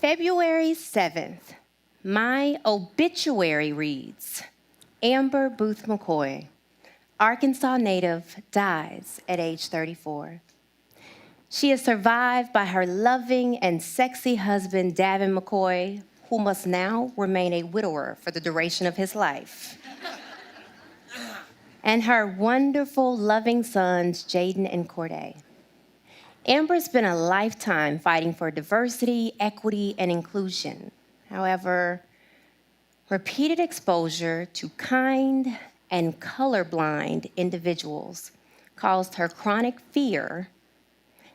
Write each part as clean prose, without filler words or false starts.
February 7th, my obituary reads, Amber Booth McCoy, Arkansas native, dies at age 34. She is survived by her loving and sexy husband, Davin McCoy, who must now remain a widower for the duration of his life, and her wonderful, loving sons, Jaden and Corday. Amber's been a lifetime fighting for diversity, equity, and inclusion. However, repeated exposure to kind and colorblind individuals caused her chronic fear,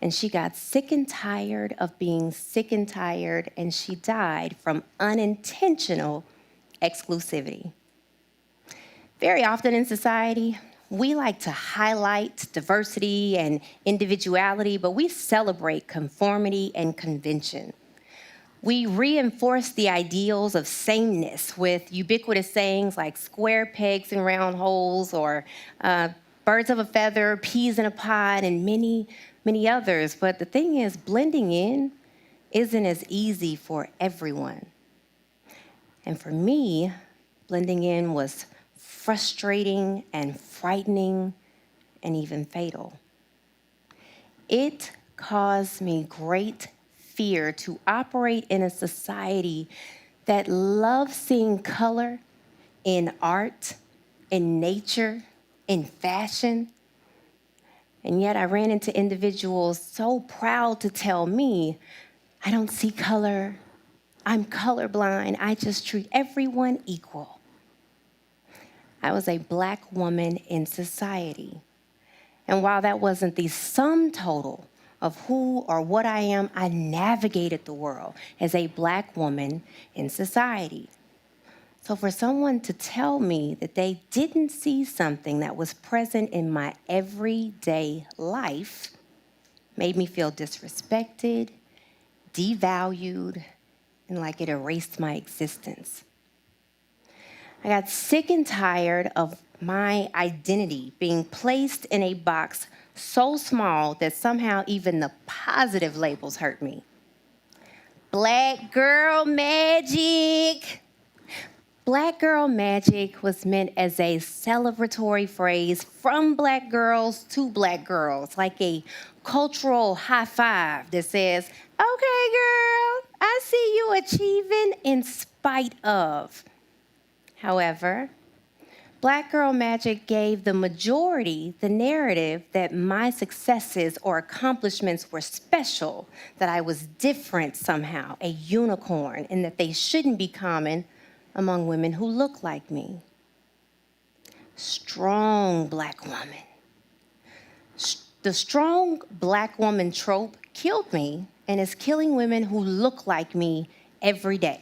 and she got sick and tired of being sick and tired, and she died from unintentional exclusivity. Very often in society, we like to highlight diversity and individuality, but we celebrate conformity and convention. We reinforce the ideals of sameness with ubiquitous sayings like square pegs in round holes, or birds of a feather, peas in a pod, and many, many others. But the thing is, blending in isn't as easy for everyone. And for me, blending in was frustrating and frightening and even fatal. It caused me great fear to operate in a society that loves seeing color in art, in nature, in fashion. And yet I ran into individuals so proud to tell me, I don't see color, I'm colorblind, I just treat everyone equal. I was a Black woman in society. And while that wasn't the sum total of who or what I am, I navigated the world as a Black woman in society. So for someone to tell me that they didn't see something that was present in my everyday life made me feel disrespected, devalued, and like it erased my existence. I got sick and tired of my identity being placed in a box so small that somehow even the positive labels hurt me. Black girl magic. Black girl magic was meant as a celebratory phrase from Black girls to Black girls, like a cultural high five that says, okay, girl, I see you achieving in spite of. However, Black girl magic gave the majority the narrative that my successes or accomplishments were special, that I was different somehow, a unicorn, and that they shouldn't be common among women who look like me. Strong Black woman. The strong Black woman trope killed me and is killing women who look like me every day,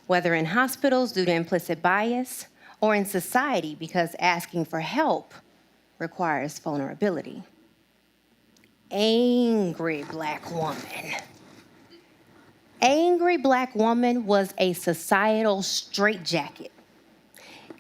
whether in hospitals due to implicit bias or in society because asking for help requires vulnerability. Angry Black woman. Angry Black woman was a societal straitjacket.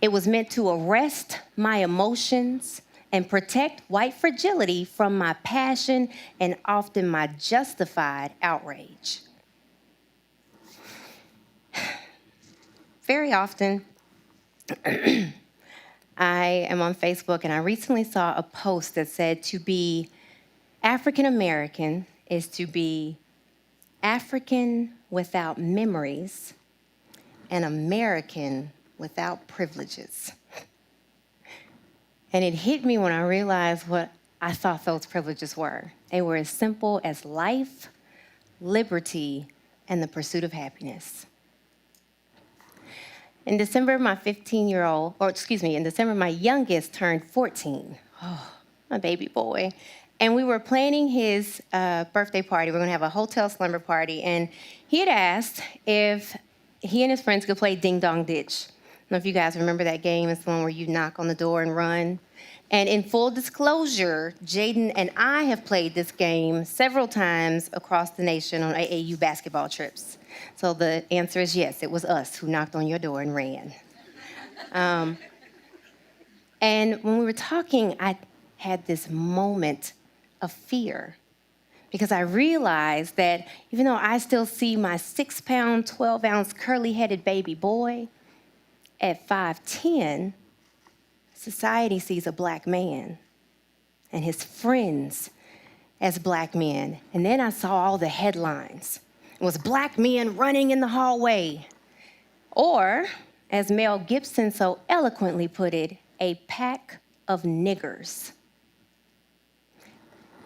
It was meant to arrest my emotions and protect white fragility from my passion and often my justified outrage. Very often, I am on Facebook and I recently saw a post that said to be African American is to be African without memories and American without privileges. And it hit me when I realized what I thought those privileges were. They were as simple as life, liberty, and the pursuit of happiness. In December, my youngest turned 14. Oh, my baby boy. And we were planning his birthday party. We were gonna have a hotel slumber party. And he had asked if he and his friends could play Ding Dong Ditch. I don't know if you guys remember that game. It's the one where you knock on the door and run. And in full disclosure, Jaden and I have played this game several times across the nation on AAU basketball trips. So the answer is yes, it was us who knocked on your door and ran. And when we were talking, I had this moment of fear because I realized that even though I still see my 6-pound, 12-ounce curly-headed baby boy, at 5'10", society sees a black man and his friends as black men. And then I saw all the headlines. It was black men running in the hallway. Or, as Mel Gibson so eloquently put it, a pack of niggers.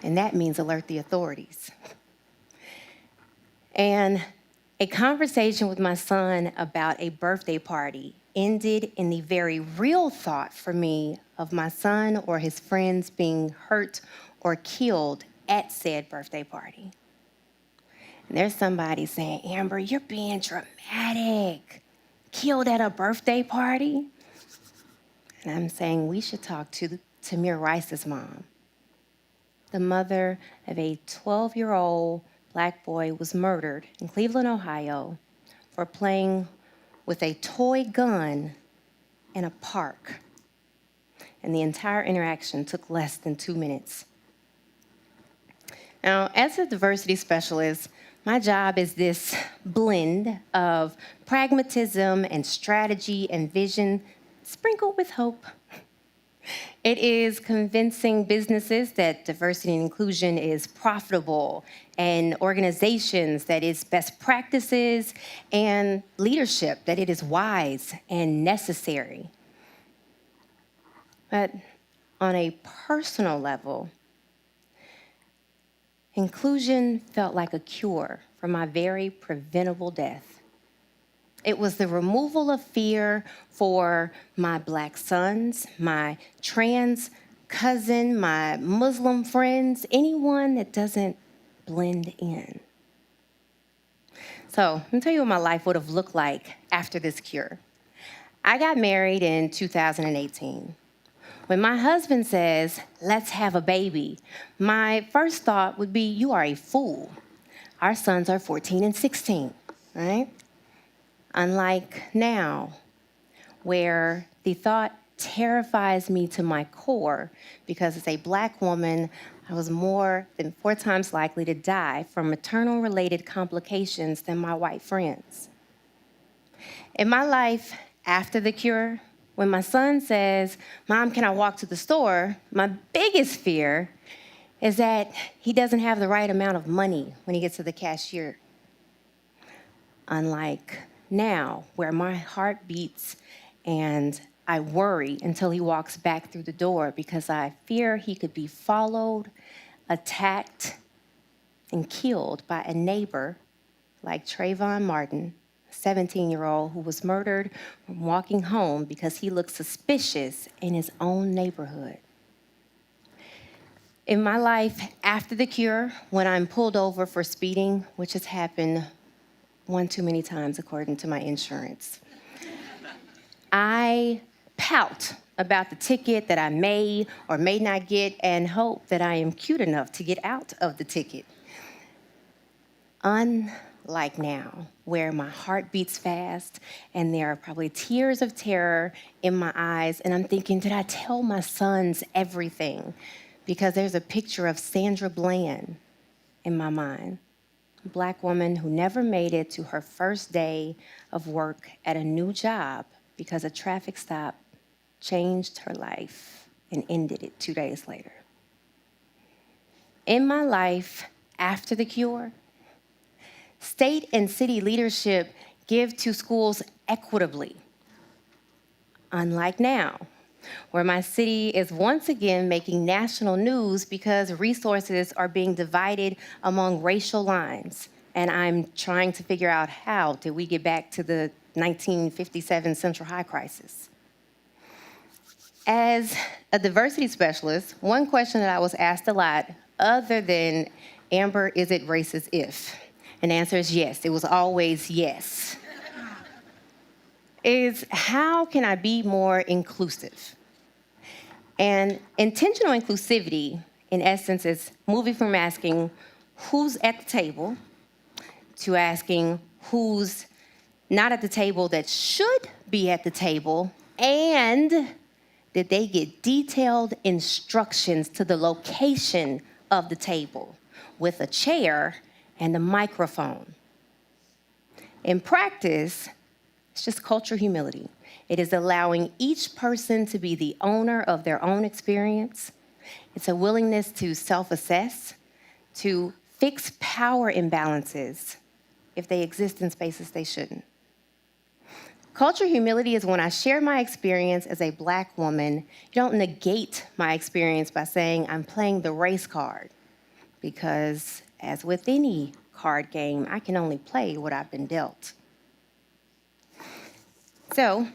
And that means alert the authorities. And a conversation with my son about a birthday party ended in the very real thought for me of my son or his friends being hurt or killed at said birthday party. And there's somebody saying, Amber, you're being dramatic. Killed at a birthday party? And I'm saying we should talk to Tamir Rice's mom. The mother of a 12-year-old black boy was murdered in Cleveland, Ohio, for playing with a toy gun in a park. And the entire interaction took less than 2 minutes. Now, as a diversity specialist, my job is this blend of pragmatism and strategy and vision, sprinkled with hope. It is convincing businesses that diversity and inclusion is profitable, and organizations that it's best practices, and leadership that it is wise and necessary. But on a personal level, inclusion felt like a cure for my very preventable death. It was the removal of fear for my black sons, my trans cousin, my Muslim friends, anyone that doesn't blend in. So let me tell you what my life would have looked like after this cure. I got married in 2018. When my husband says, let's have a baby, my first thought would be, you are a fool. Our sons are 14 and 16, right? Unlike now, where the thought terrifies me to my core, because as a black woman, I was more than 4 times likely to die from maternal-related complications than my white friends. In my life after the cure, when my son says, Mom, can I walk to the store? My biggest fear is that he doesn't have the right amount of money when he gets to the cashier. Unlike now, where my heart beats and I worry until he walks back through the door because I fear he could be followed, attacked, and killed by a neighbor like Trayvon Martin, a 17-year-old who was murdered from walking home because he looked suspicious in his own neighborhood. In my life after the cure, when I'm pulled over for speeding, which has happened one too many times according to my insurance, I pout about the ticket that I may or may not get and hope that I am cute enough to get out of the ticket. Unlike now, where my heart beats fast and there are probably tears of terror in my eyes, and I'm thinking, did I tell my sons everything? Because there's a picture of Sandra Bland in my mind, a black woman who never made it to her first day of work at a new job because a traffic stop changed her life and ended it 2 days later. In my life after the cure, state and city leadership give to schools equitably. Unlike now, where my city is once again making national news because resources are being divided among racial lines. And I'm trying to figure out how did we get back to the 1957 Central High crisis. As a diversity specialist, one question that I was asked a lot, other than, Amber, is it racist if? And the answer is yes. It was always yes. Is how can I be more inclusive? And intentional inclusivity, in essence, is moving from asking who's at the table to asking who's not at the table that should be at the table, and did they get detailed instructions to the location of the table? with a chair and a microphone. In practice, it's just cultural humility. It is allowing each person to be the owner of their own experience. It's a willingness to self-assess, to fix power imbalances if they exist in spaces they shouldn't. Cultural humility is when I share my experience as a Black woman. You don't negate my experience by saying I'm playing the race card, because as with any card game, I can only play what I've been dealt. So,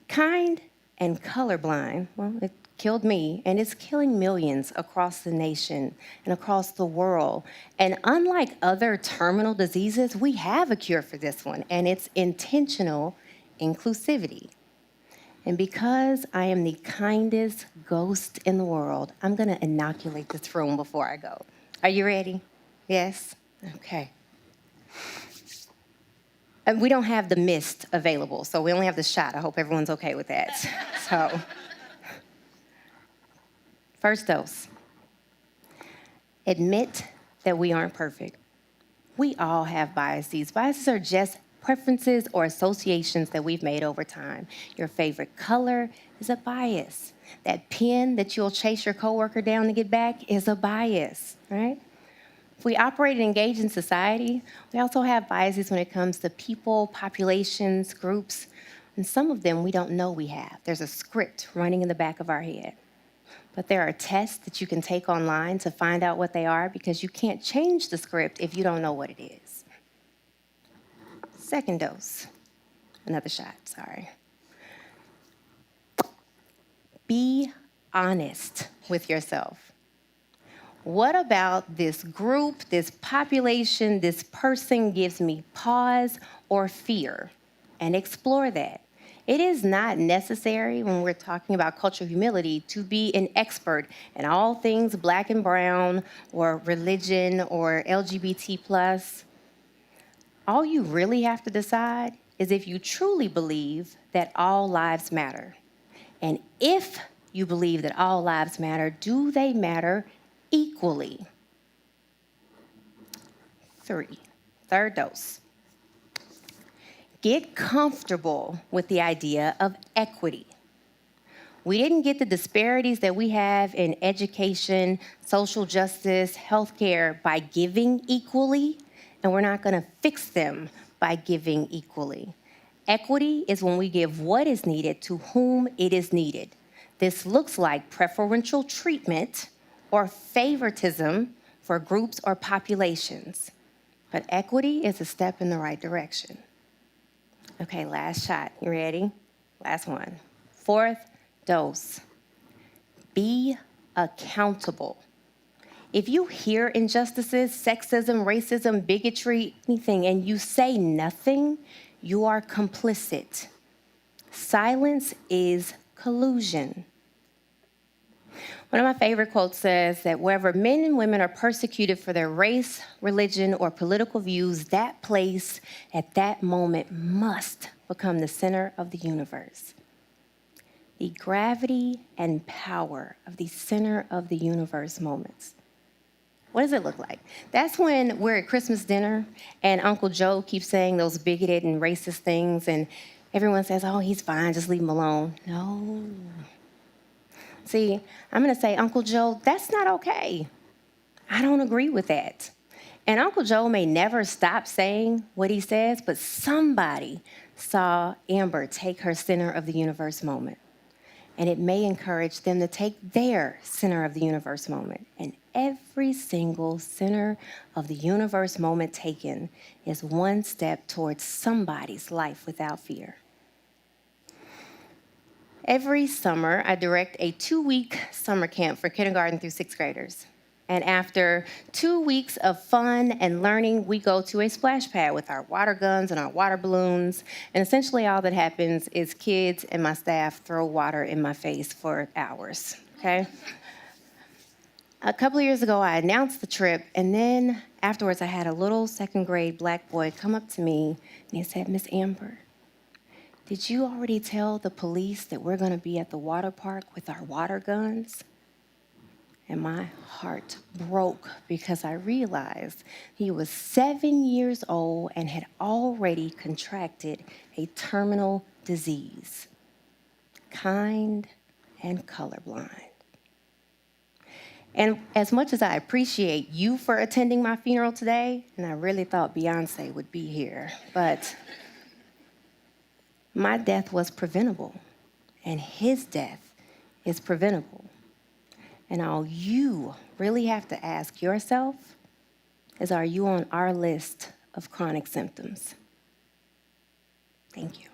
kind and colorblind, well, it killed me, and it's killing millions across the nation and across the world. And unlike other terminal diseases, we have a cure for this one, and it's intentional inclusivity. And because I am the kindest ghost in the world, I'm going to inoculate this room before I go. Are you ready? Yes? Okay. And we don't have the mist available, so we only have the shot. I hope everyone's okay with that. So, first dose. Admit that we aren't perfect. We all have biases. Biases are just preferences or associations that we've made over time. Your favorite color is a bias. That pen that you'll chase your coworker down to get back is a bias, right? If we operate and engage in society, we also have biases when it comes to people, populations, groups, and some of them we don't know we have. There's a script running in the back of our head. But there are tests that you can take online to find out what they are, because you can't change the script if you don't know what it is. Second dose. Another shot, sorry. Be honest with yourself. What about this group, this population, this person gives me pause or fear? And explore that. It is not necessary when we're talking about cultural humility to be an expert in all things Black and brown or religion or LGBT+. All you really have to decide is if you truly believe that all lives matter. And if you believe that all lives matter, do they matter equally? 3, third dose. Get comfortable with the idea of equity. We didn't get the disparities that we have in education, social justice, healthcare by giving equally, and we're not going to fix them by giving equally. Equity is when we give what is needed to whom it is needed. This looks like preferential treatment or favoritism for groups or populations. But equity is a step in the right direction. Okay, last shot. You ready? Last one. 4th dose. Be accountable. If you hear injustices, sexism, racism, bigotry, anything, and you say nothing, you are complicit. Silence is collusion. One of my favorite quotes says that wherever men and women are persecuted for their race, religion, or political views, that place at that moment must become the center of the universe. The gravity and power of the center of the universe moments. What does it look like? That's when we're at Christmas dinner and Uncle Joe keeps saying those bigoted and racist things, and everyone says, oh, he's fine, just leave him alone. No. See, I'm going to say, Uncle Joe, that's not okay. I don't agree with that. And Uncle Joe may never stop saying what he says, but somebody saw Amber take her center of the universe moment. And it may encourage them to take their center of the universe moment. And every single center of the universe moment taken is one step towards somebody's life without fear. Every summer, I direct a 2-week summer camp for kindergarten through 6th graders. And after 2 weeks of fun and learning, we go to a splash pad with our water guns and our water balloons. And essentially all that happens is kids and my staff throw water in my face for hours, okay? A couple of years ago, I announced the trip, and then afterwards I had a little 2nd grade Black boy come up to me and he said, Miss Amber, did you already tell the police that we're going to be at the water park with our water guns? And my heart broke because I realized he was 7 years old and had already contracted a terminal disease, kind and colorblind. And as much as I appreciate you for attending my funeral today, and I really thought Beyonce would be here, but my death was preventable, and his death is preventable. And all you really have to ask yourself is, are you on our list of chronic symptoms? Thank you.